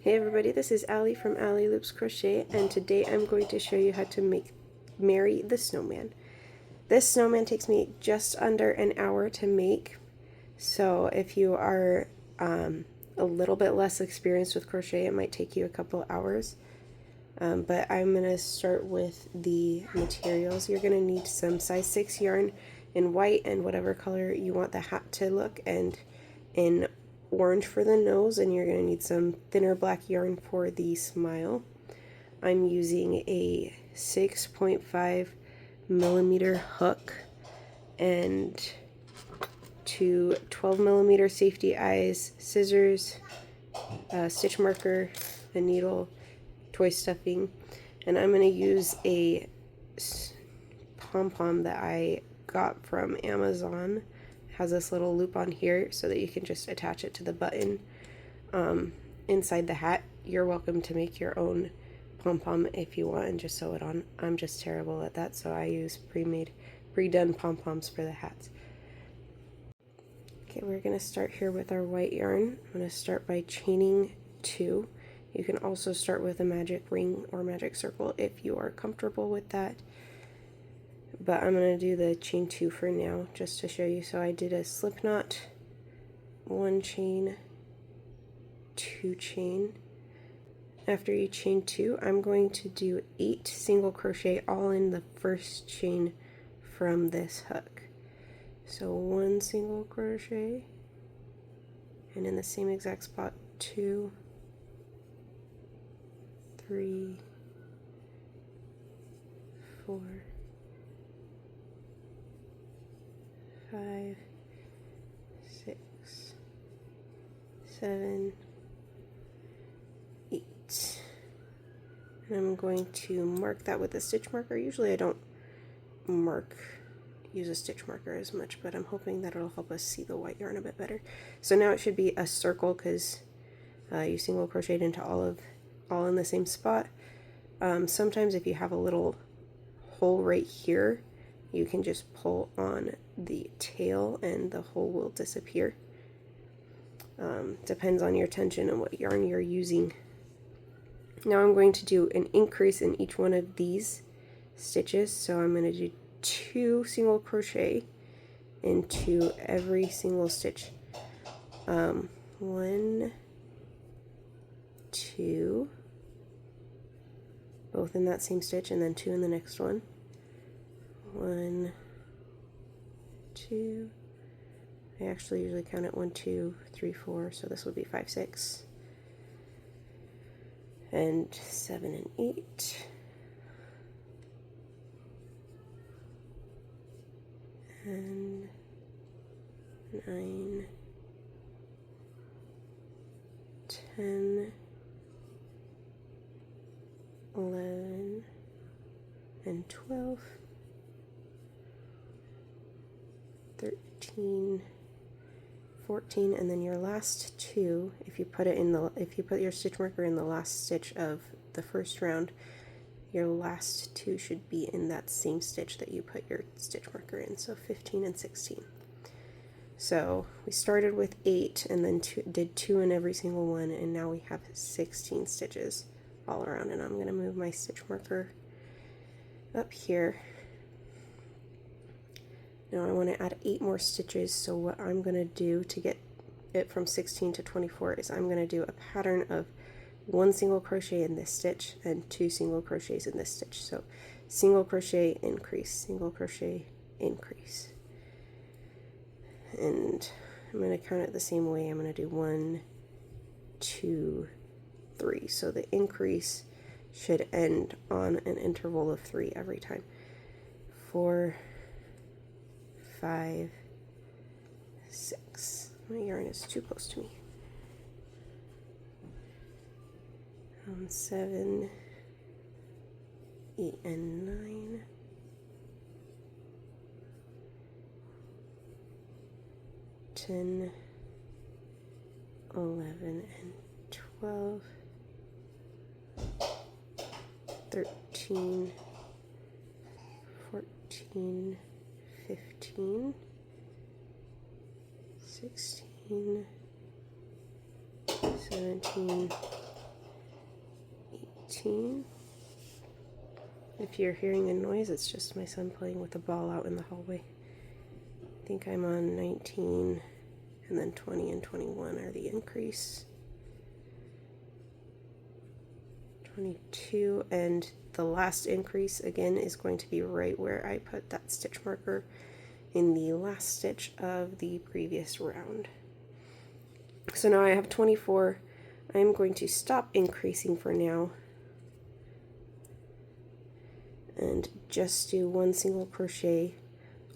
Hey everybody, this is Allie from Allie Loops Crochet, and today I'm going to show you how to make Mary the Snowman. This snowman takes me just under an hour to make, so if you are a little bit less experienced with crochet, it might take you a couple hours. But I'm going to start with the materials. You're going to need some size 6 yarn in white and whatever color you want the hat to look, and in orange for the nose, and you're going to need some thinner black yarn for the smile. I'm using a 6.5 millimeter hook and two 12 millimeter safety eyes, scissors, a stitch marker, a needle, toy stuffing, and I'm going to use a pom-pom that I got from Amazon. Has this little loop on here so that you can just attach it to the button inside the hat. You're welcome to make your own pom-pom if you want and just sew it on. I'm just terrible at that, so I use pre-done pom-poms for the hats. Okay, we're going to start here with our white yarn. I'm going to start by chaining 2. You can also start with a magic ring or magic circle if you are comfortable with that. But I'm going to do the chain 2 for now, just to show you. So I did a slip knot, 1 chain, 2 chain. After you chain 2, I'm going to do 8 single crochet all in the first chain from this hook. So 1 single crochet, and in the same exact spot, 2, 3, 4, 5, 6, 7, 8. And I'm going to mark that with a stitch marker. Usually I don't use a stitch marker as much, but I'm hoping that it'll help us see the white yarn a bit better. So now it should be a circle because you single crocheted into all in the same spot. Sometimes if you have a little hole right here, you can just pull on the tail and the hole will disappear. Depends on your tension and what yarn you're using. Now I'm going to do an increase in each one of these stitches, so I'm going to do 2 single crochet into every single stitch. 1, 2, both in that same stitch, and then 2 in the next one. 1, 2, I actually usually count it 1, 2, 3, 4, so this would be 5, 6, and 7 and 8, and 9, 10, 11, and 12, 13, 14, and then your last 2, if you put your stitch marker in the last stitch of the first round, your last 2 should be in that same stitch that you put your stitch marker in, so 15 and 16. So we started with 8 and then did 2 in every single one, and now we have 16 stitches all around, and I'm going to move my stitch marker up here. Now I want to add 8 more stitches, so what I'm going to do to get it from 16 to 24 is I'm going to do a pattern of 1 single crochet in this stitch and 2 single crochets in this stitch. So single crochet, increase, single crochet, increase. And I'm going to count it the same way. I'm going to do 1, 2, 3. So the increase should end on an interval of 3 every time. 4, 5, 6. My yarn is too close to me. 7, 8, and 9. 10, 11, and 12. 13, 14, 15, 16, 17, 18. If you're hearing a noise, it's just my son playing with a ball out in the hallway. I think I'm on 19, and then 20 and 21 are the increase. 22, and the last increase again is going to be right where I put that stitch marker in the last stitch of the previous round. So now I have 24. I'm going to stop increasing for now and just do one single crochet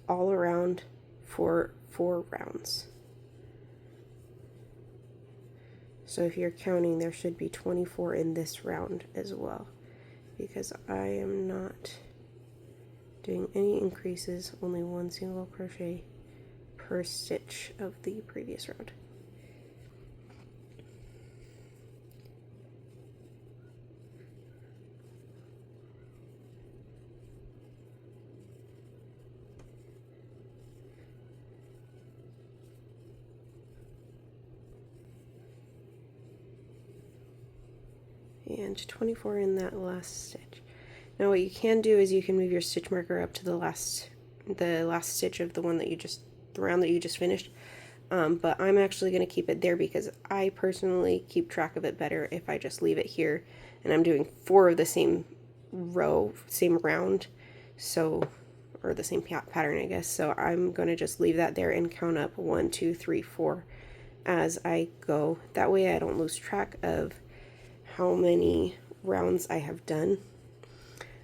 all around for 4 rounds. So if you're counting, there should be 24 in this round as well, because I am not doing any increases, only one single crochet per stitch of the previous round. And 24 in that last stitch. Now what you can do is you can move your stitch marker up to the last stitch of the round that you just finished. But I'm actually going to keep it there because I personally keep track of it better if I just leave it here, and I'm doing 4 of the same round, so, or the same pattern, I guess. So I'm going to just leave that there and count up 1, 2, 3, 4 as I go. That way I don't lose track of how many rounds I have done.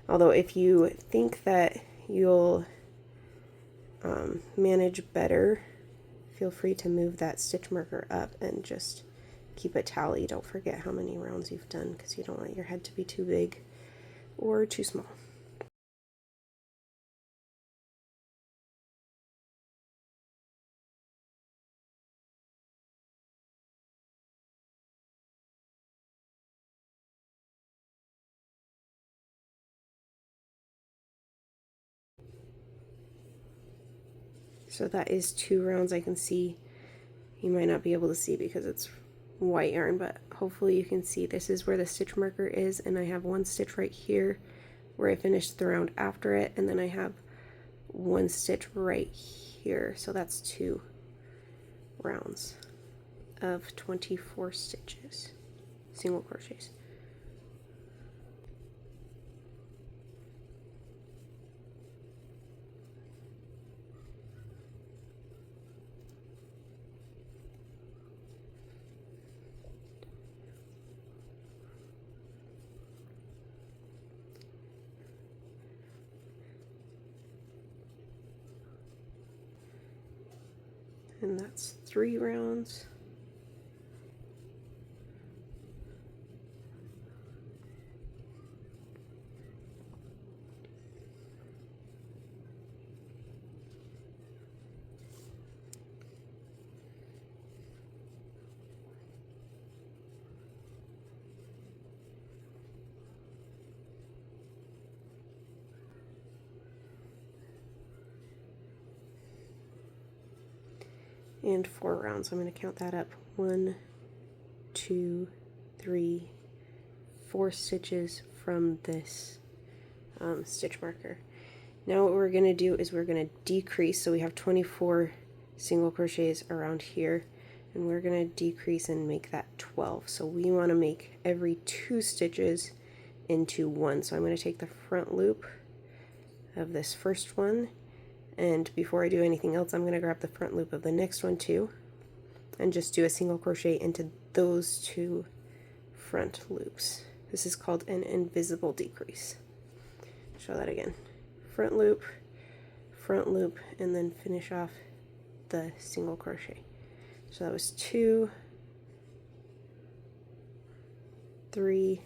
Although if you think that you'll manage better, feel free to move that stitch marker up and just keep a tally. Don't forget how many rounds you've done, because you don't want your head to be too big or too small. So that is 2 rounds. I can see, you might not be able to see because it's white yarn, but hopefully you can see this is where the stitch marker is, and I have 1 stitch right here where I finished the round after it, and then I have 1 stitch right here. So that's 2 rounds of 24 stitches, single crochets. And that's 3 rounds. And 4 rounds. I'm going to count that up. 1, 2, 3, 4 stitches from this stitch marker. Now what we're going to do is we're going to decrease. So we have 24 single crochets around here, and we're going to decrease and make that 12. So we want to make every 2 stitches into 1. So I'm going to take the front loop of this first one, and before I do anything else, I'm going to grab the front loop of the next one too, and just do a single crochet into those 2 front loops. This is called an invisible decrease. Show that again. Front loop, and then finish off the single crochet. So that was 2, 3.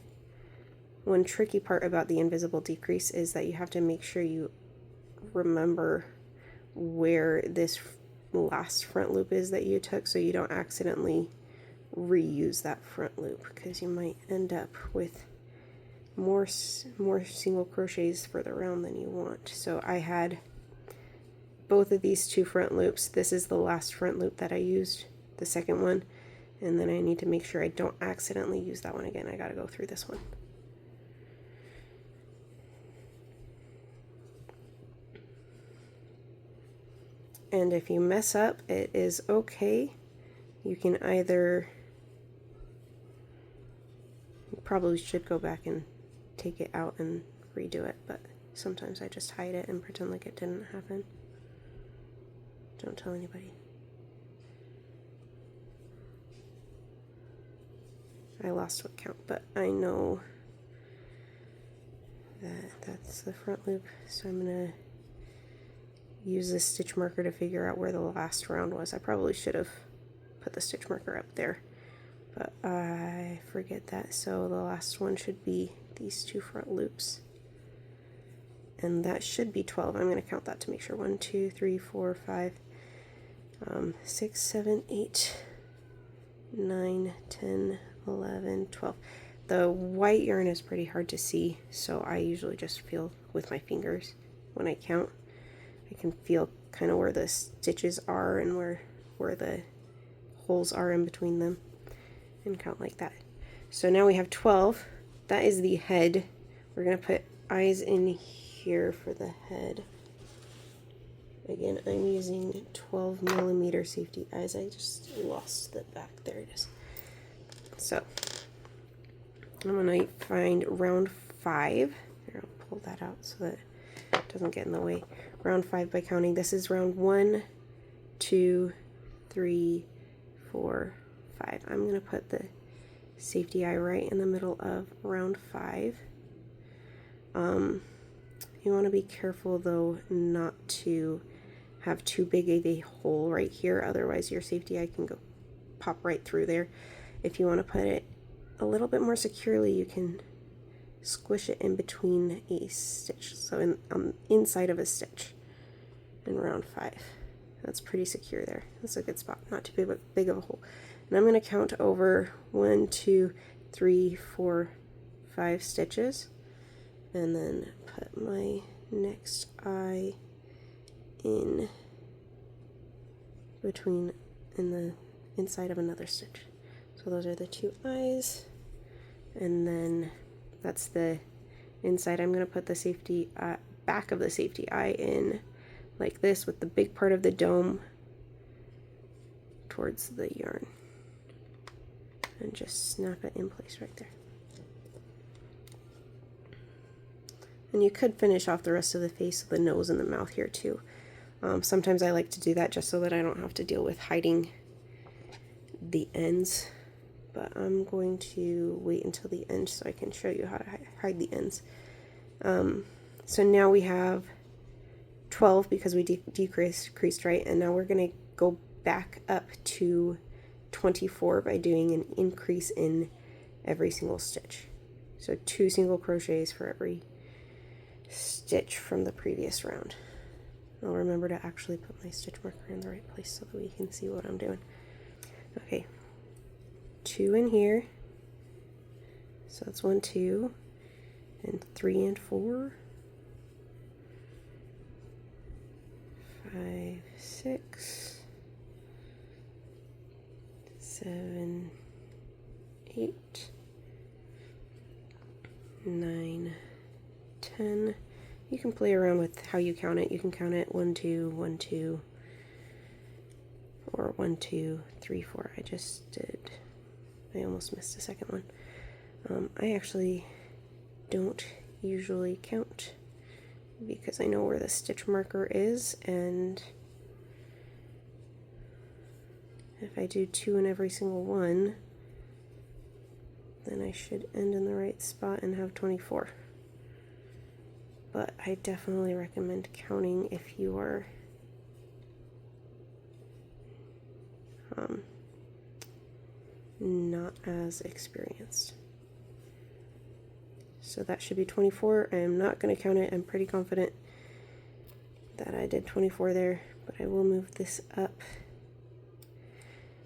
One tricky part about the invisible decrease is that you have to make sure you remember where this last front loop is that you took, so you don't accidentally reuse that front loop, because you might end up with more single crochets further around than you want. So I had both of these 2 front loops. This is the last front loop that I used, the second one, and then I need to make sure I don't accidentally use that one again. I gotta go through this one. And if you mess up, it is okay. You can either, you probably should go back and take it out and redo it, but sometimes I just hide it and pretend like it didn't happen. Don't tell anybody. I lost what count, but I know that that's the front loop, so I'm gonna use this stitch marker to figure out where the last round was. I probably should have put the stitch marker up there, but I forget that. So the last one should be these two front loops, and that should be 12. I'm going to count that to make sure. 1, 2, 3, 4, 5, 6, 7, 8, 9, 10, 11, 12. The white yarn is pretty hard to see, so I usually just feel with my fingers when I count. I can feel kind of where the stitches are and where the holes are in between them, and count like that. So now we have 12. That is the head. We're going to put eyes in here for the head. Again, I'm using 12mm safety eyes. I just lost the back. There it is. So I'm going to find round 5. Here, I'll pull that out so that it doesn't get in the way. Round 5 by counting. This is round 1, 2, 3, 4, 5. I'm going to put the safety eye right in the middle of round 5. You want to be careful though not to have too big of a hole right here, otherwise your safety eye can go pop right through there. If you want to put it a little bit more securely, you can squish it in between a stitch, so inside of a stitch in round 5. That's pretty secure there. That's a good spot, not too big of a hole. And I'm going to count over 1, 2, 3, 4, 5 stitches, and then put my next eye in between in the inside of another stitch. So those are the 2 eyes, and then that's the inside. I'm going to put the safety back of the safety eye in like this, with the big part of the dome towards the yarn, and just snap it in place right there. And you could finish off the rest of the face, the nose and the mouth here too. Sometimes I like to do that just so that I don't have to deal with hiding the ends, but I'm going to wait until the end so I can show you how to hide the ends. So now we have 12 because we decreased, right? And now we're going to go back up to 24 by doing an increase in every single stitch. So 2 single crochets for every stitch from the previous round. I'll remember to actually put my stitch marker in the right place so that we can see what I'm doing. Okay, 2 in here, so that's 1, 2, and 3 and 4, 5, 6, 7, 8, 9, 10. You can play around with how you count it. You can count it 1, 2, 1, 2, or 1, 2, 3, 4. I almost missed a second one. I actually don't usually count because I know where the stitch marker is, and if I do 2 in every single one, then I should end in the right spot and have 24. But I definitely recommend counting if you are not as experienced. So that should be 24. I am not going to count it. I'm pretty confident that I did 24 there, but I will move this up.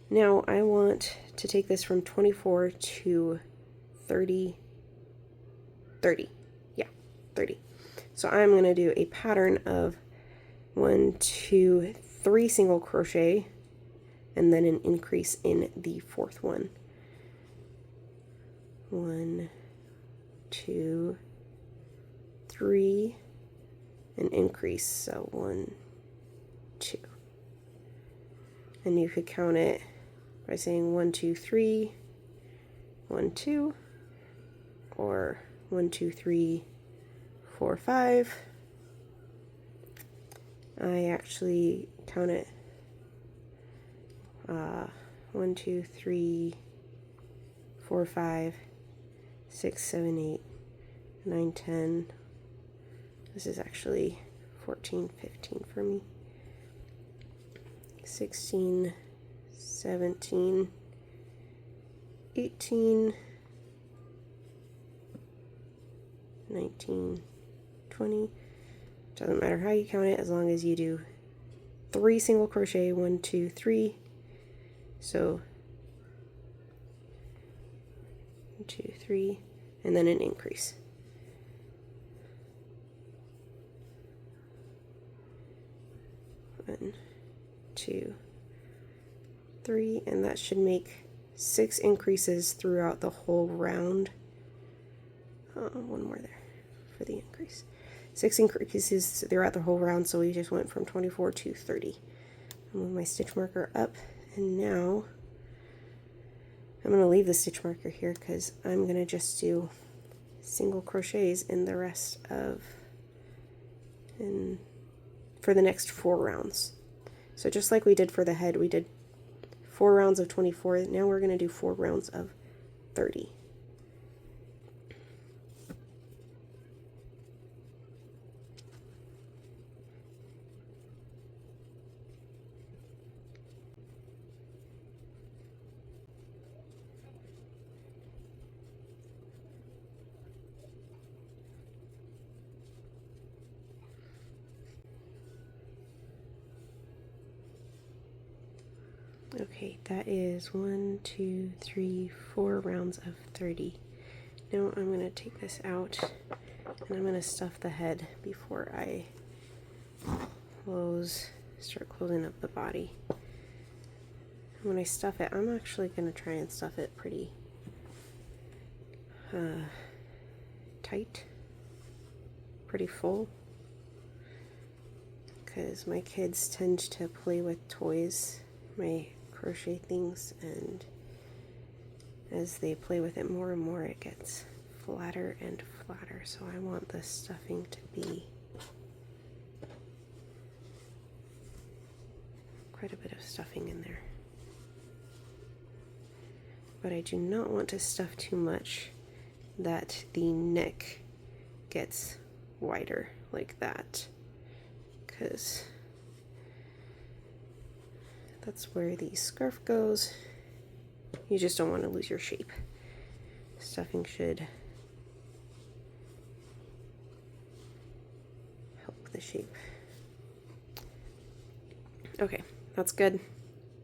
Now I want to take this from 24 to 30. Yeah, 30. So I'm going to do a pattern of 1, 2, 3 single crochet, and then an increase in the 4th one. 1, 2, 3, an increase, so 1, 2. and you could count it by saying 1, 2, 3, 1, 2, or 1, 2, 3, 4, 5. I actually count it 1, 2, 3, 4, 5, 6, 7, 8, 9, 10. This is actually 14, 15 for me. 16, 17, 18, 19, 20. Doesn't matter how you count it, as long as you do 3 single crochet, 1, 2, 3. So 1, 2, 3, and then an increase. One, 2, 3, and that should make 6 increases throughout the whole round. One more there for the increase. 6 increases throughout the whole round, so we just went from 24 to 30. I'll move my stitch marker up, and now I'm going to leave the stitch marker here because I'm going to just do single crochets in the rest of, for the next 4 rounds. So just like we did for the head, we did 4 rounds of 24. Now we're going to do 4 rounds of 30. Okay, that is 1, 2, 3, 4 rounds of 30. Now I'm going to take this out and I'm going to stuff the head before I start closing up the body. When I stuff it, I'm actually going to try and stuff it pretty tight, pretty full, because my kids tend to play with toys, my crochet things, and as they play with it more and more, it gets flatter and flatter. So I want the stuffing to be quite a bit of stuffing in there. But I do not want to stuff too much that the neck gets wider like that, because that's where the scarf goes. You just don't want to lose your shape. Stuffing should help the shape. Okay, that's good.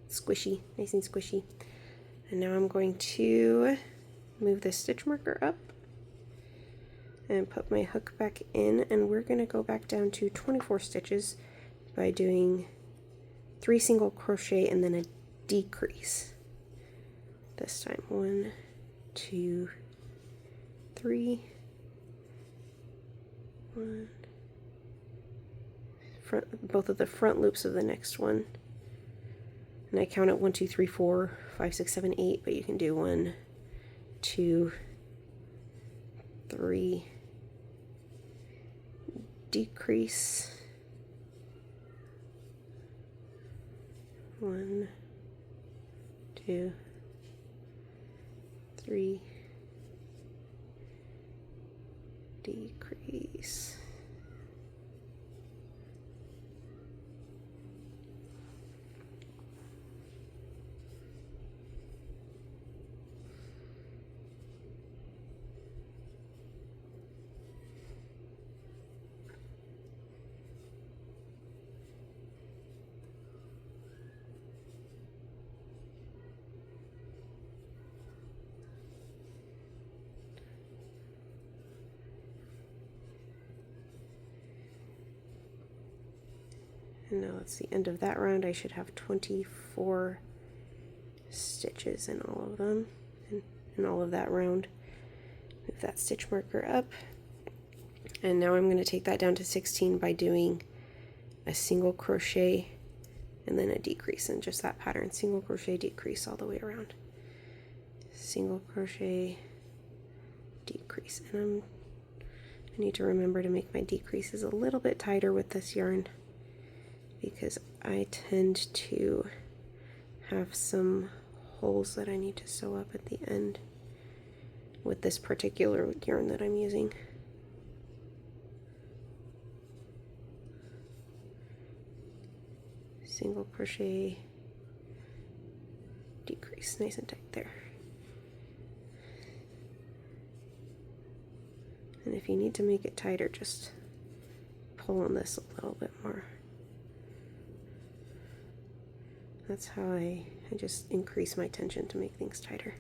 Squishy, nice and squishy. And now I'm going to move the stitch marker up and put my hook back in, and we're going to go back down to 24 stitches by doing 3 single crochet and then a decrease. This time 1, 2, 3, 1, both of the front loops of the next one, and I count it 1, 2, 3, 4, 5, 6, 7, 8, but you can do 1, 2, 3, decrease, 1, 2, 3, decrease. And now that's the end of that round. I should have 24 stitches in all of them, in all of that round. Move that stitch marker up, and now I'm going to take that down to 16 by doing a single crochet and then a decrease in just that pattern. Single crochet, decrease all the way around. Single crochet, decrease. And I need to remember to make my decreases a little bit tighter with this yarn because I tend to have some holes that I need to sew up at the end with this particular yarn that I'm using. Single crochet, decrease, nice and tight there. And if you need to make it tighter, just pull on this a little bit more. That's how I just increase my tension to make things tighter.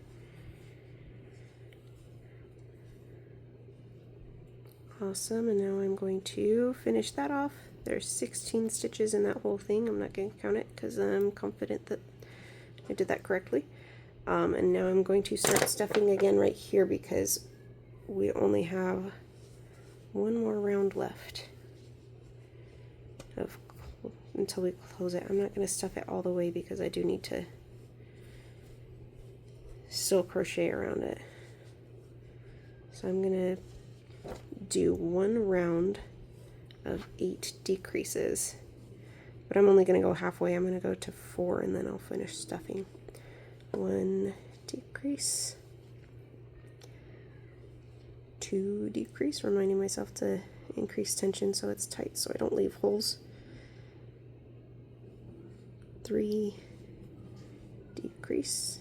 Awesome, and now I'm going to finish that off. There's 16 stitches in that whole thing. I'm not going to count it because I'm confident that I did that correctly. And now I'm going to start stuffing again right here because we only have one more round left until we close it. I'm not going to stuff it all the way because I do need to still crochet around it. So I'm going to do one round of 8 decreases, but I'm only going to go halfway. I'm going to go to 4 and then I'll finish stuffing. 1 decrease, 2 decrease, reminding myself to increase tension so it's tight so I don't leave holes. 3 decrease,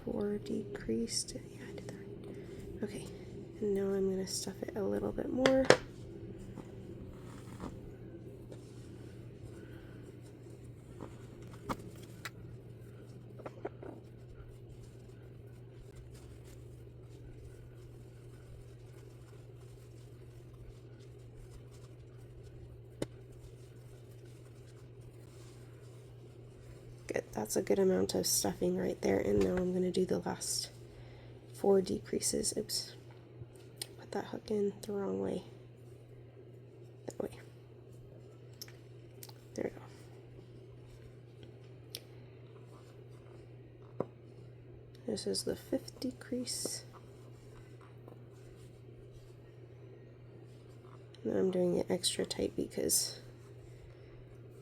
4 decreased. Yeah, I did that right. Okay, and now I'm going to stuff it a little bit more. Good, that's a good amount of stuffing right there, and now I'm going to do the last 4 decreases. Oops, put that hook in the wrong way. That way. There we go. This is the 5th decrease. And I'm doing it extra tight because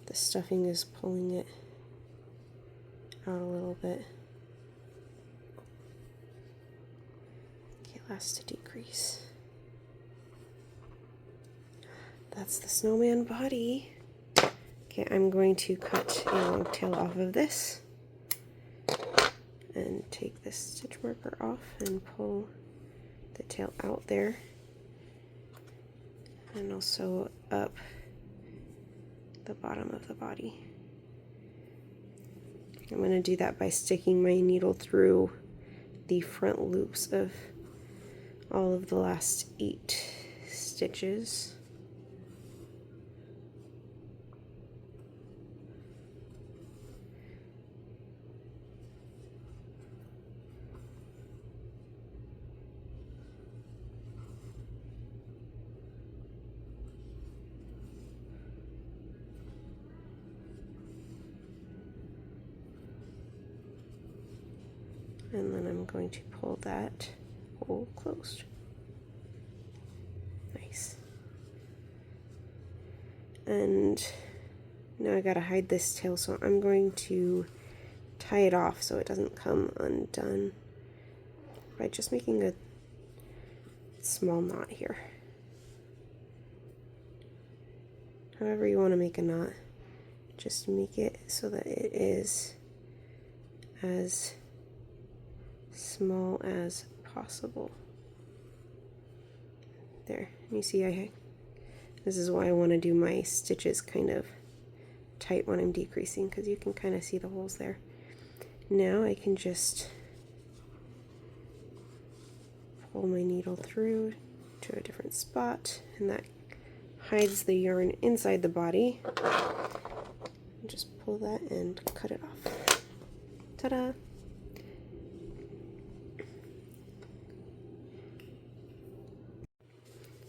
the stuffing is pulling it out a little bit. Okay, last decrease. That's the snowman body. Okay, I'm going to cut a long tail off of this and take this stitch marker off and pull the tail out there, and I'll sew up the bottom of the body. I'm going to do that by sticking my needle through the front loops of all of the last 8 stitches. And then I'm going to pull that hole closed. Nice. And now I gotta hide this tail, so I'm going to tie it off so it doesn't come undone by just making a small knot here. However you want to make a knot, just make it so that it is as small as possible. There, you see, this is why I want to do my stitches kind of tight when I'm decreasing, because you can kind of see the holes there. Now I can just pull my needle through to a different spot, and that hides the yarn inside the body. Just pull that and cut it off. Ta-da!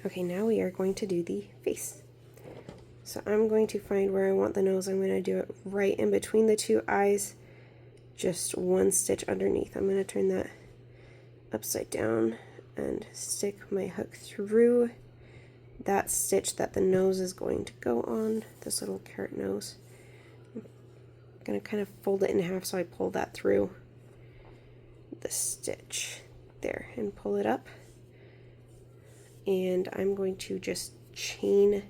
Okay, now we are going to do the face. So I'm going to find where I want the nose. I'm going to do it right in between the two eyes, just one stitch underneath. I'm going to turn that upside down and stick my hook through that stitch that the nose is going to go on, this little carrot nose. I'm going to kind of fold it in half so I pull that through the stitch there and pull it up. And I'm going to just chain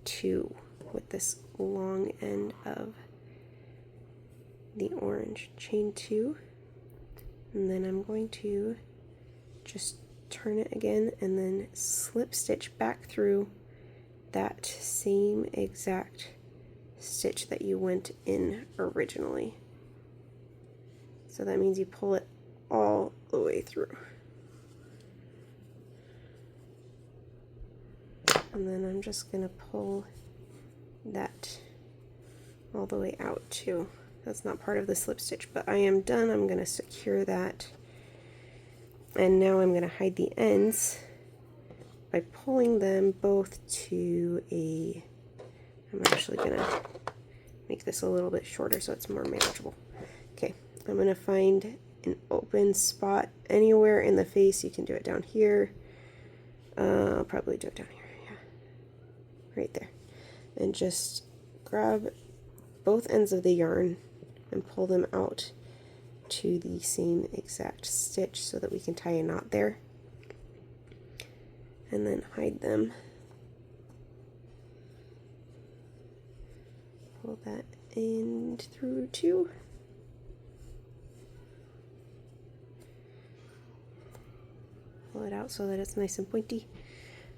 2 with this long end of the orange. Chain 2, and then I'm going to just turn it again and then slip stitch back through that same exact stitch that you went in originally. So that means you pull it all the way through. And then I'm just going to pull that all the way out too. That's not part of the slip stitch, but I am done. I'm going to secure that. And now I'm going to hide the ends by pulling them both to a... I'm actually going to make this a little bit shorter so it's more manageable. Okay, I'm going to find an open spot anywhere in the face. You can do it down here. I'll probably do it down here. Right there, and just grab both ends of the yarn and pull them out to the same exact stitch so that we can tie a knot there, and then hide them. Pull that end through too. Pull it out so that it's nice and pointy.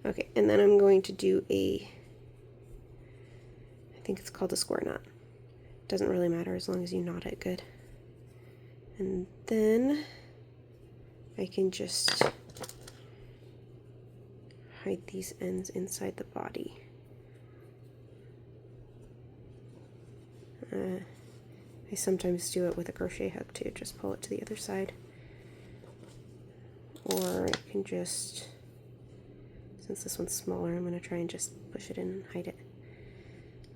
Okay, and then I'm going to do I think it's called a square knot. Doesn't really matter as long as you knot it good. And then I can just hide these ends inside the body. I sometimes do it with a crochet hook too, just pull it to the other side. Or I can just, since this one's smaller, I'm going to try and just push it in and hide it.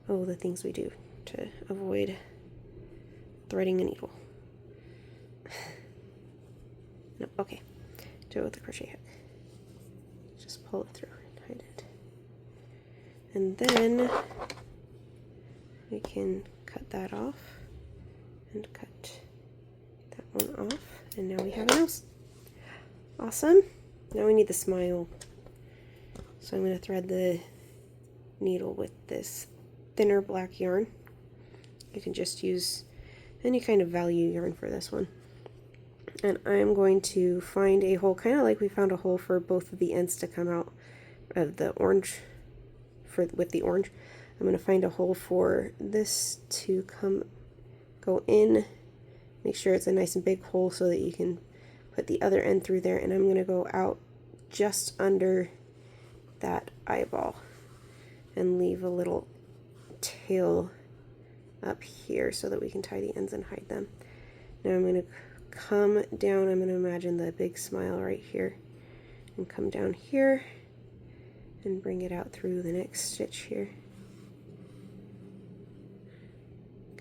Oh, the things we do to avoid threading a needle. No, okay. Do it with the crochet hook. Just pull it through and hide it. And then we can cut that off and cut that one off. And now we have a nose. Awesome. Now we need the smile. So I'm going to thread the needle with this thinner black yarn. You can just use any kind of value yarn for this one. And I'm going to find a hole, kind of like we found a hole for both of the ends to come out of the orange, with the orange. I'm going to find a hole for this to go in. Make sure it's a nice and big hole so that you can put the other end through there. And I'm going to go out just under that eyeball and leave a little tail up here so that we can tie the ends and hide them. Now I'm going to come down. I'm going to imagine the big smile right here and come down here and bring it out through the next stitch here.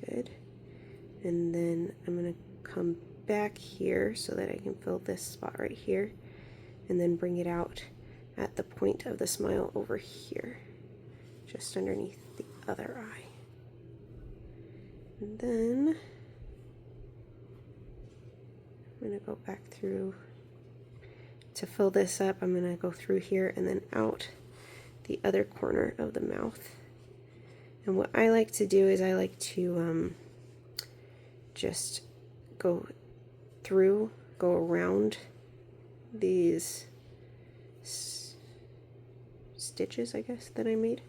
Good. And then I'm going to come back here so that I can fill this spot right here and then bring it out at the point of the smile over here, just underneath the other eye. And then I'm going to go back through to fill this up. I'm going to go through here and then out the other corner of the mouth. And what I like to do is I like to just go around these stitches, I guess, that I made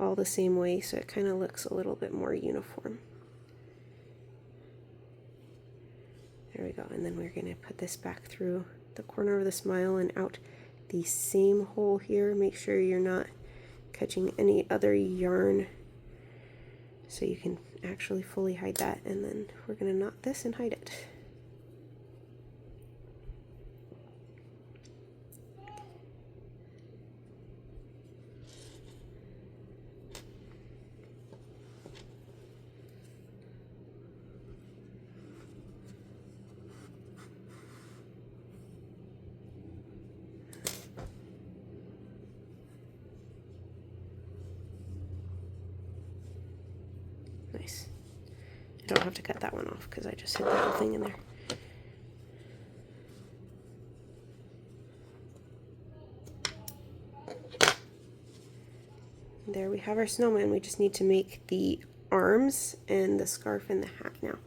all the same way, so it kind of looks a little bit more uniform. There we go. And then we're going to put this back through the corner of the smile and out the same hole here. Make sure you're not catching any other yarn so you can actually fully hide that. And then we're going to knot this and hide it. I don't have to cut that one off because I just hid the whole thing in there. There we have our snowman. We just need to make the arms and the scarf and the hat now.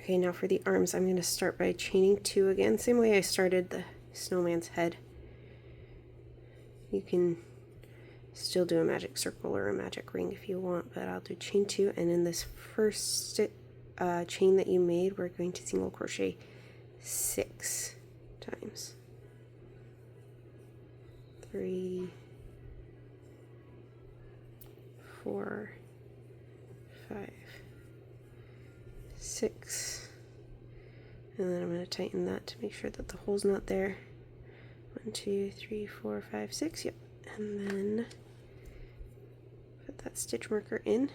Okay, now for the arms, I'm going to start by chaining 2 again, same way I started the snowman's head. You can still do a magic circle or a magic ring if you want, but I'll do chain 2, and in this first chain that you made, we're going to single crochet 6 times. 3, 4, 5, 6, and then I'm going to tighten that to make sure that the hole's not there. 1, 2, 3, 4, 5, 6, yep, and then put that stitch marker in,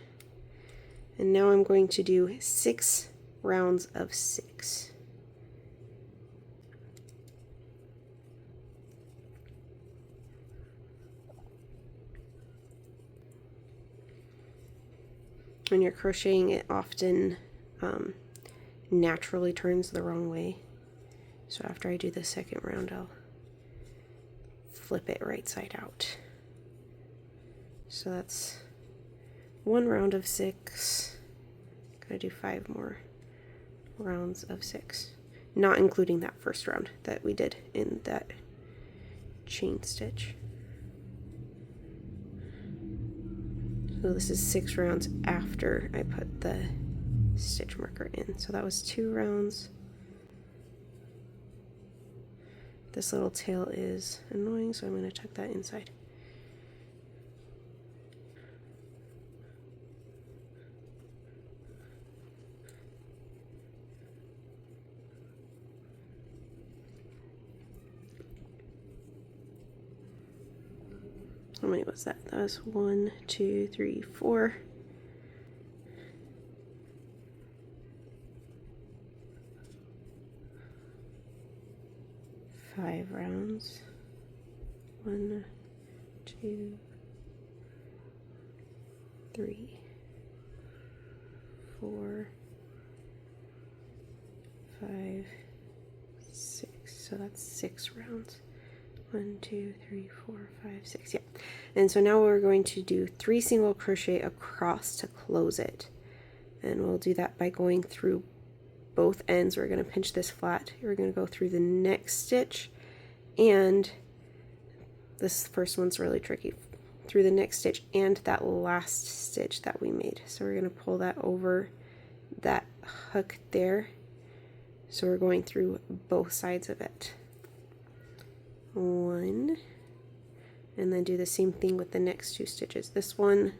and now I'm going to do 6 rounds of 6. When you're crocheting, it often naturally turns the wrong way. So after I do the second round, I'll flip it right side out. So that's 1 round of 6. Gotta do 5 more rounds of 6. Not including that first round that we did in that chain stitch. So this is 6 rounds after I put the stitch marker in. So that was 2 rounds. This little tail is annoying, so I'm going to tuck that inside. How many was that? That was 1, 2, 3, 4. 5 rounds. 1, 2, 3, 4, 5, 6. So that's 6 rounds. 1, 2, 3, 4, 5, 6. Yeah. And so now we're going to do 3 single crochet across to close it. And we'll do that by going through both ends. We're going to pinch this flat. We're going to go through the next stitch, and this first one's really tricky, through the next stitch and that last stitch that we made. So we're going to pull that over that hook there. So we're going through both sides of it. 1, and then do the same thing with the next 2 stitches. This one,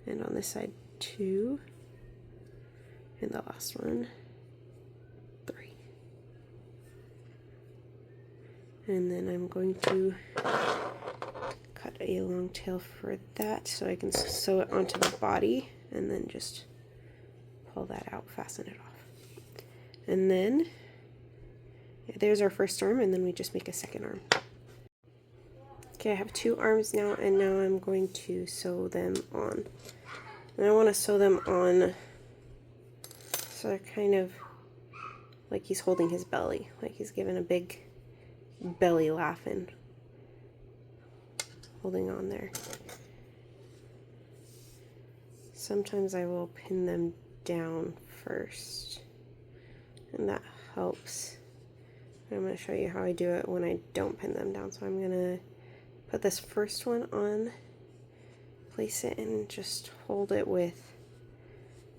and on this side 2, and the last one 3. And then I'm going to cut a long tail for that so I can sew it onto the body, and then just pull that out, fasten it off. And then there's our first arm, and then we just make a second arm. Okay, I have 2 arms now, and now I'm going to sew them on. And I want to sew them on so they're kind of like he's holding his belly, like he's giving a big belly laugh and holding on there. Sometimes I will pin them down first, and that helps. I'm going to show you how I do it when I don't pin them down. So I'm going to put this first one on, place it, and just hold it with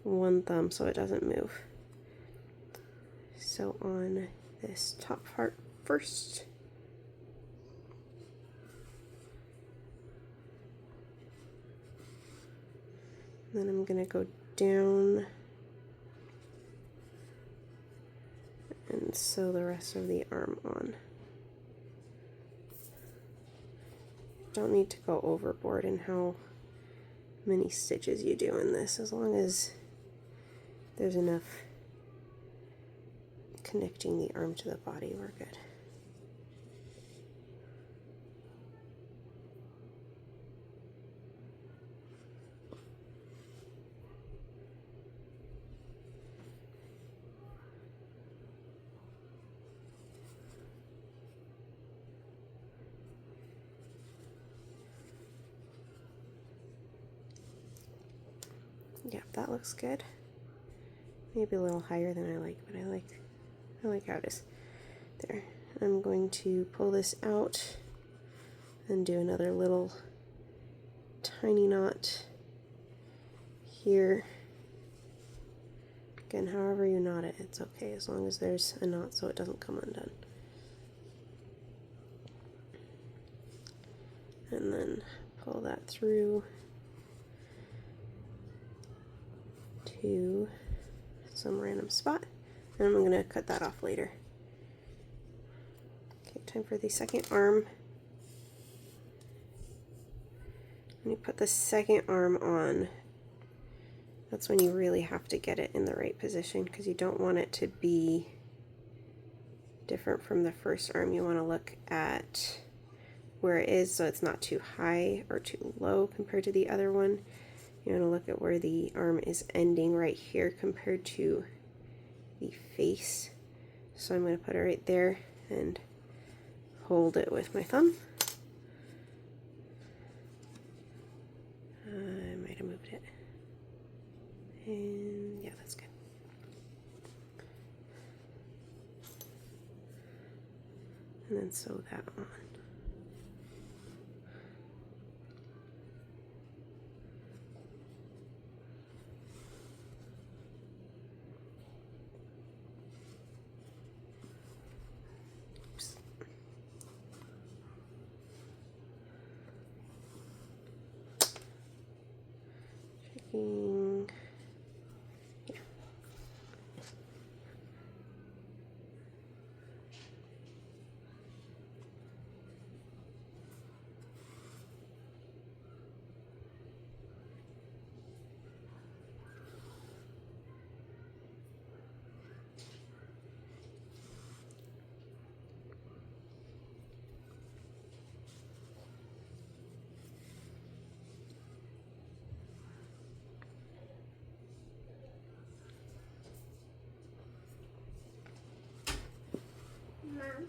one thumb so it doesn't move. So on this top part first. Then I'm going to go down and sew the rest of the arm on. Don't need to go overboard in how many stitches you do in this, as long as there's enough connecting the arm to the body, we're good. Yeah, that looks good. Maybe a little higher than I like, but I like how it is. There. I'm going to pull this out and do another little tiny knot here. Again, however you knot it, it's okay, as long as there's a knot so it doesn't come undone. And then pull that through to some random spot, and I'm going to cut that off later. Okay, time for the second arm. When you put the second arm on, that's when you really have to get it in the right position, because you don't want it to be different from the first arm. You want to look at where it is so it's not too high or too low compared to the other one. You want to look at where the arm is ending right here compared to the face. So I'm going to put it right there and hold it with my thumb. I might have moved it. And yeah, that's good. And then sew that on. Oops. Checking. Yeah. Mom.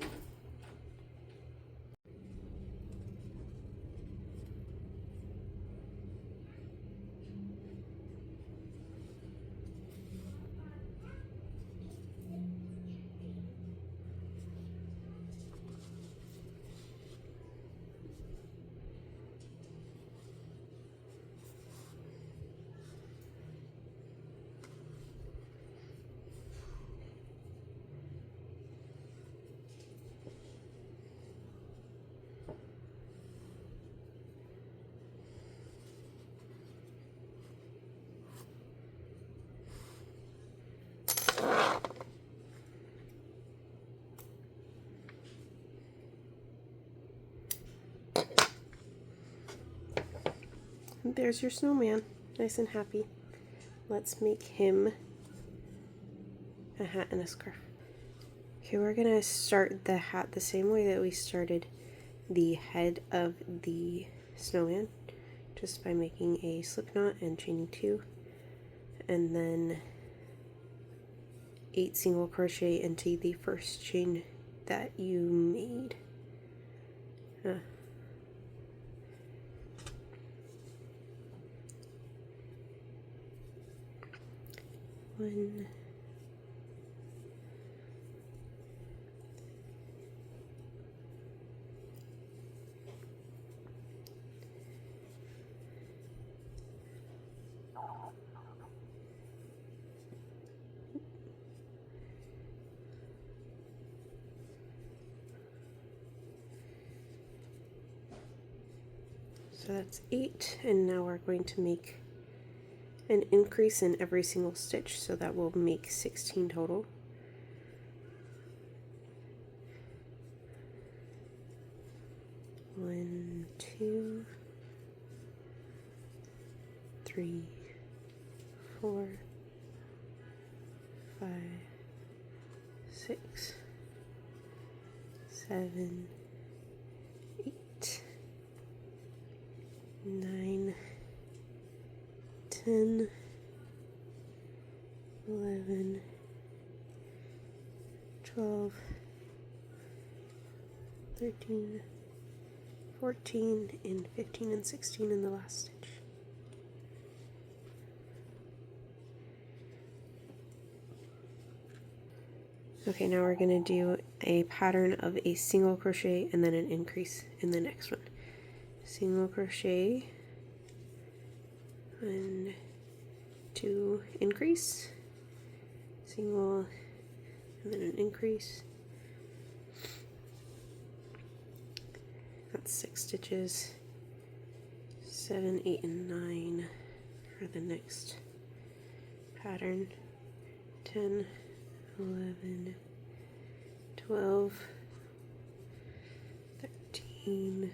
And there's your snowman, nice and happy. Let's make him a hat and a scarf. Okay, we're gonna start the hat the same way that we started the head of the snowman, just by making a slip knot and chaining 2, and then 8 single crochet into the first chain that you made. One, so that's 8, and now we're going to make an increase in every single stitch, so that will make 16 total. 1, 2, 3, 4, 5, 6, 7, 8, 9, 10, 11, 12, 13, 14, and 15 and 16 in the last stitch. Okay, now we're going to do a pattern of a single crochet and then an increase in the next one. Single crochet, 1, 2, increase, single, and then an increase. That's 6 stitches. 7, 8, and 9 for the next pattern. 10, 11, 12, 13,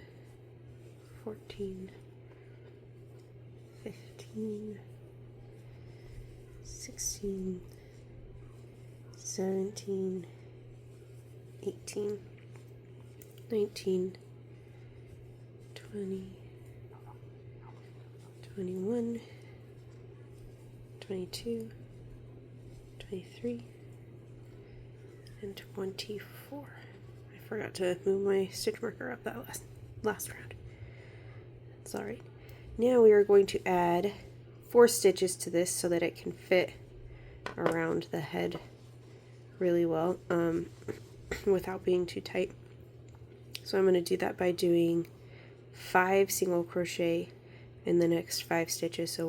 14, 15, 16, 17, 18, 19, 20, 21, 22, 23, and 24. I forgot to move my stitch marker up that last round. That's alright. Now we are going to add 4 stitches to this so that it can fit around the head really well without being too tight. So I'm going to do that by doing 5 single crochet in the next 5 stitches. So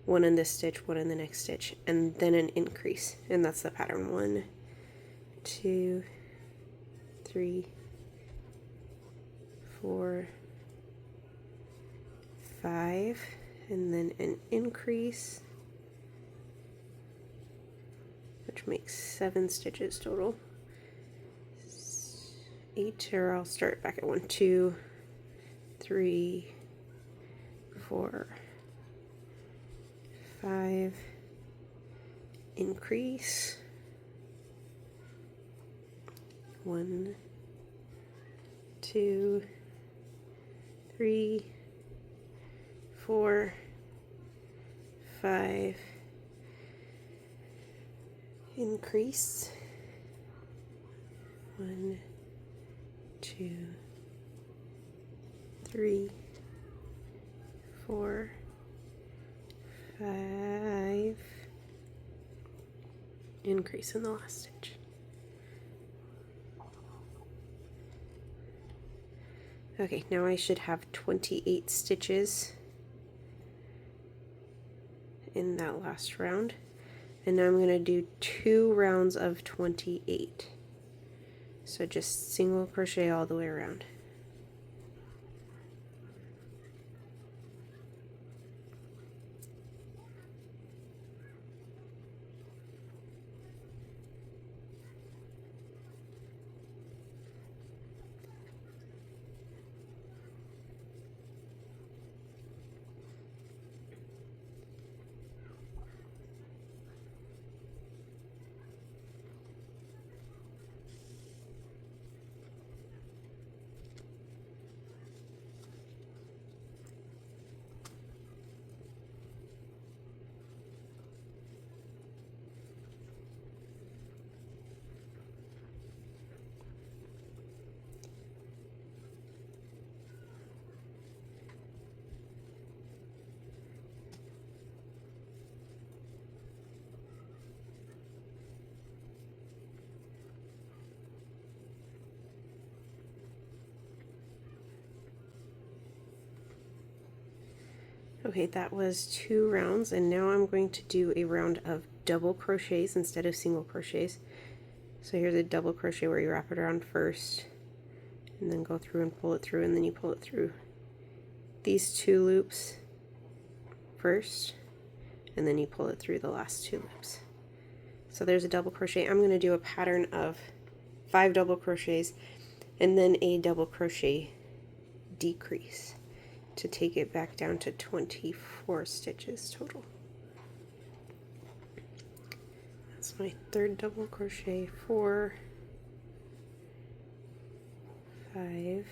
one in this stitch, one in the next stitch, and then an increase, and that's the pattern. 1, 2, 3, 4, 5, and then an increase, which makes 7 stitches total. 8, or I'll start back at 1, 2, 3, 4, 5, increase, 1, 2, 3, 4, 5, increase, 1, 2, 3, 4, 5, increase in the last stitch. Okay, now I should have 28 stitches in that last round, and now I'm going to do 2 rounds of 28. So just single crochet all the way around. Okay, that was 2 rounds, and now I'm going to do a round of double crochets instead of single crochets. So here's a double crochet where you wrap it around first, and then go through and pull it through, and then you pull it through these 2 loops first, and then you pull it through the last 2 loops. So there's a double crochet. I'm going to do a pattern of 5 double crochets, and then a double crochet decrease to take it back down to 24 stitches total. That's my 3rd double crochet, 4, 5,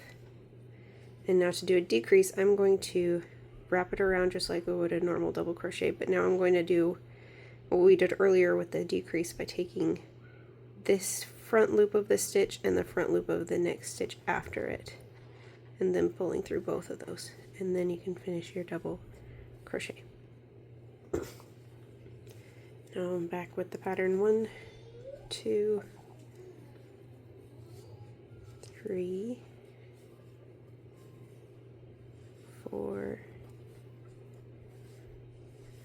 and now to do a decrease, I'm going to wrap it around just like we would a normal double crochet, but now I'm going to do what we did earlier with the decrease by taking this front loop of the stitch and the front loop of the next stitch after it, and then pulling through both of those, and then you can finish your double crochet. Now I'm back with the pattern 1, 2, 3, 4,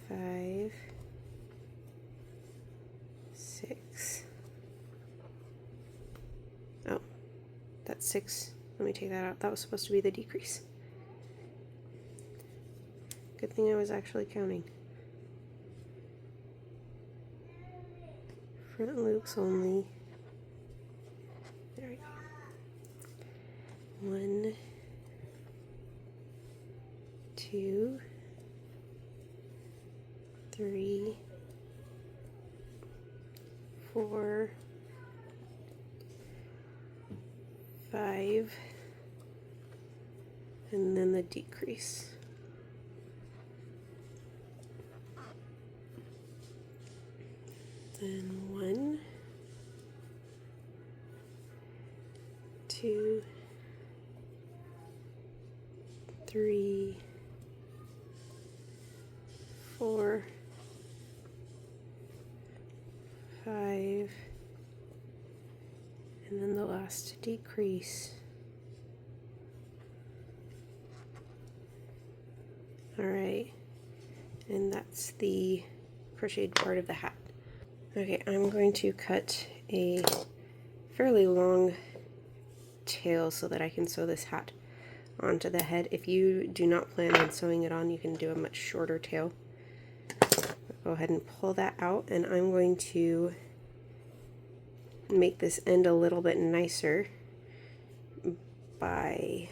5, 6. Oh, that's 6. Let me take that out. That was supposed to be the decrease. Good thing I was actually counting. Front loops only. There we go. 1, 2, 3, 4, 5, and then the decrease. Then 1, 2, 3, 4, 5, and then the last decrease. Alright, and that's the crocheted part of the hat. Okay, I'm going to cut a fairly long tail so that I can sew this hat onto the head. If you do not plan on sewing it on, you can do a much shorter tail. Go ahead and pull that out, and I'm going to make this end a little bit nicer by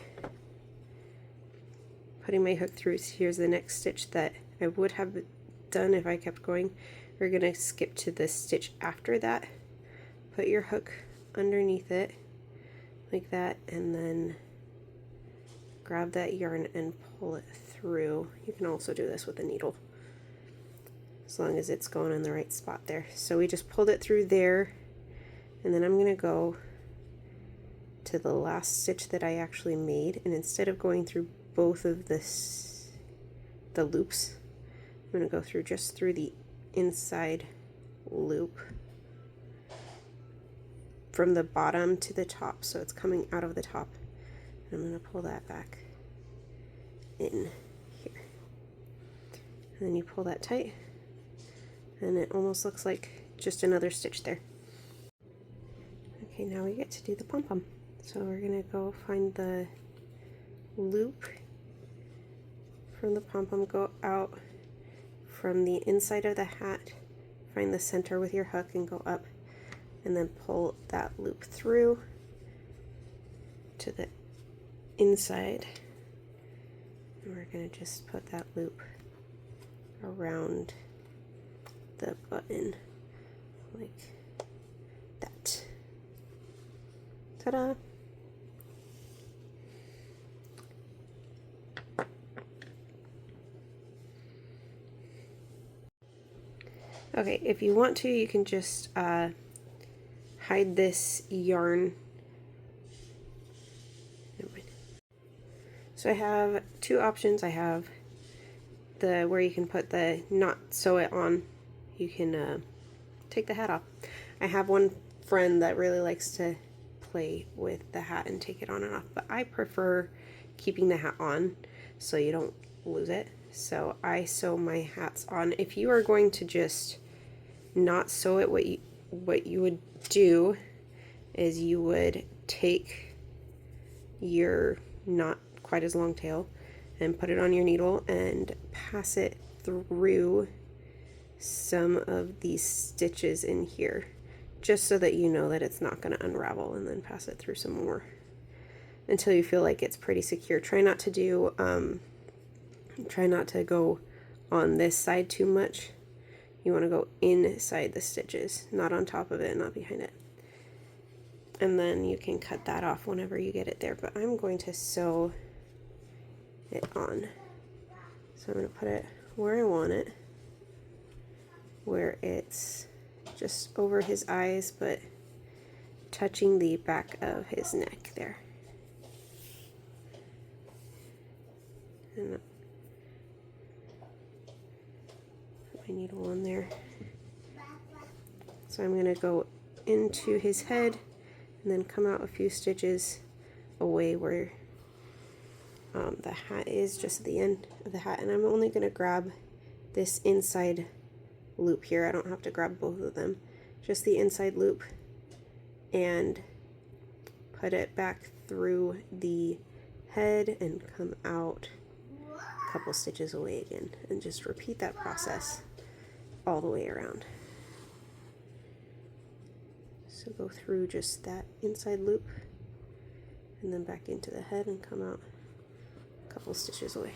putting my hook through. Here's the next stitch that I would have done if I kept going. We're going to skip to the stitch after that. Put your hook underneath it like that, and then grab that yarn and pull it through. You can also do this with a needle, as long as it's going in the right spot there. So we just pulled it through there, and then I'm going to go to the last stitch that I actually made, and instead of going through both of the loops, I'm going to go through just through the inside loop from the bottom to the top, so it's coming out of the top. And I'm going to pull that back in here, and then you pull that tight, and it almost looks like just another stitch there. Okay, now we get to do the pom-pom. So we're going to go find the loop from the pom-pom, go out from the inside of the hat, find the center with your hook and go up, and then pull that loop through to the inside. And we're going to just put that loop around the button like that. Ta-da! Okay, if you want to, you can just hide this yarn. Never mind. So I have two options. I have the where you can put the not sew it on. You can take the hat off. I have one friend that really likes to play with the hat and take it on and off, but I prefer keeping the hat on so you don't lose it. So I sew my hats on. If you are going to just not sew it, what you would do is you would take your not quite as long tail and put it on your needle and pass it through some of these stitches in here, just so that you know that it's not going to unravel, and then pass it through some more until you feel like it's pretty secure. Try not to do try not to go on this side too much. You want to go inside the stitches, not on top of it, not behind it. And then you can cut that off whenever you get it there, but I'm going to sew it on. So I'm going to put it where I want it, where it's just over his eyes but touching the back of his neck there. And put my needle on there. So I'm going to go into his head and then come out a few stitches away where the hat is, just at the end of the hat. And I'm only going to grab this inside loop here. I don't have to grab both of them, just the inside loop, and put it back through the head and come out a couple stitches away again, and just repeat that process all the way around. So go through just that inside loop and then back into the head and come out a couple stitches away.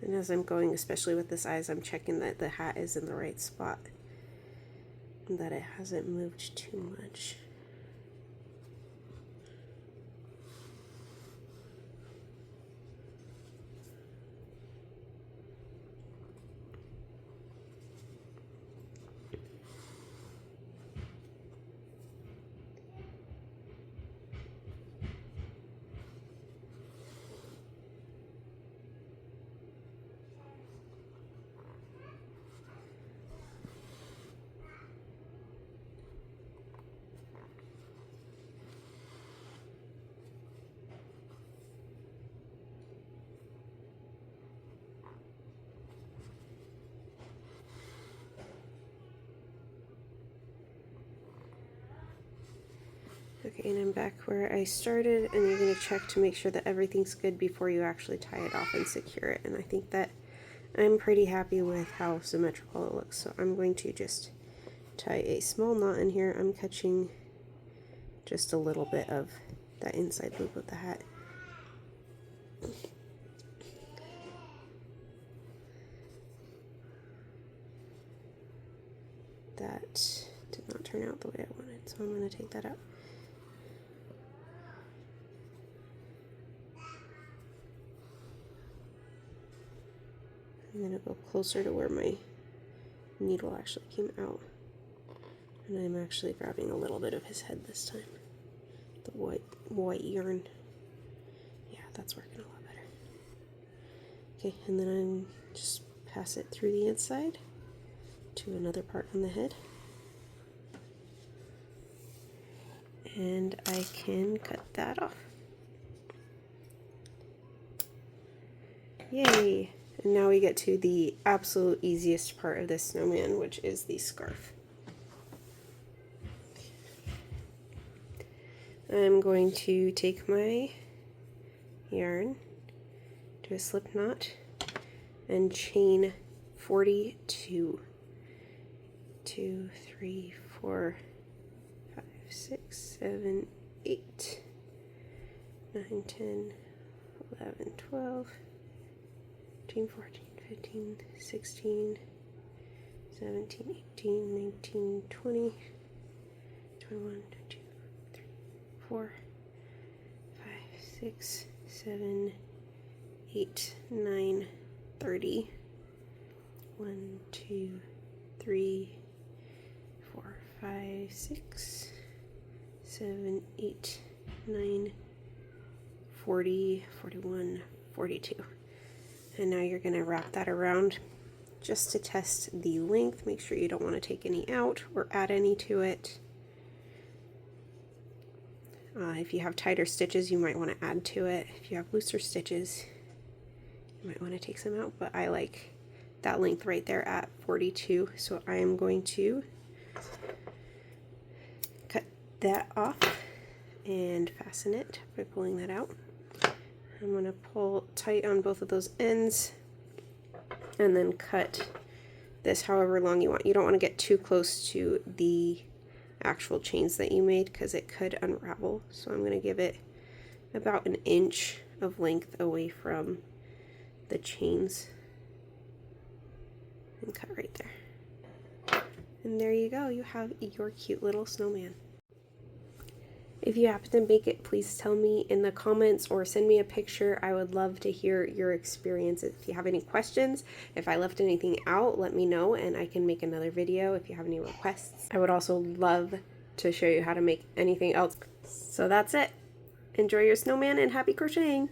And as I'm going, especially with this eyes, I'm checking that the hat is in the right spot and that it hasn't moved too much. Okay, and I'm back where I started, and you're going to check to make sure that everything's good before you actually tie it off and secure it. And I think that I'm pretty happy with how symmetrical it looks, so I'm going to just tie a small knot in here. I'm catching just a little bit of that inside loop of the hat. That did not turn out the way I wanted, so I'm going to take that out. I'm going to go closer to where my needle actually came out. And I'm actually grabbing a little bit of his head this time. The white yarn. Yeah, that's working a lot better. Okay, and then I'm just pass it through the inside to another part on the head. And I can cut that off. Yay! And now we get to the absolute easiest part of this snowman, which is the scarf. I'm going to take my yarn, do a slip knot, and chain 42. 2, 3, 4, 5, 6, 7, 8, 9, 10, 11, 12, 13, 14, 15, 16, 17, 18, 19, 20, 21, 22, 23, 4, 5, 6, 7, 8, 9, 30. 1, 2, 3, 4, 5, 6, 7, 8, 9, 40, 41, 42. And now you're going to wrap that around just to test the length. Make sure you don't want to take any out or add any to it. If you have tighter stitches, you might want to add to it. If you have looser stitches, you might want to take some out, but I like that length right there at 42, so I am going to cut that off and fasten it by pulling that out. I'm going to pull tight on both of those ends and then cut this however long you want. You don't want to get too close to the actual chains that you made because it could unravel. So I'm going to give it about an inch of length away from the chains and cut right there. And there you go. You have your cute little snowman. If you happen to make it, please tell me in the comments or send me a picture. I would love to hear your experience. If you have any questions, if I left anything out, let me know and I can make another video if you have any requests. I would also love to show you how to make anything else. So that's it. Enjoy your snowman and happy crocheting!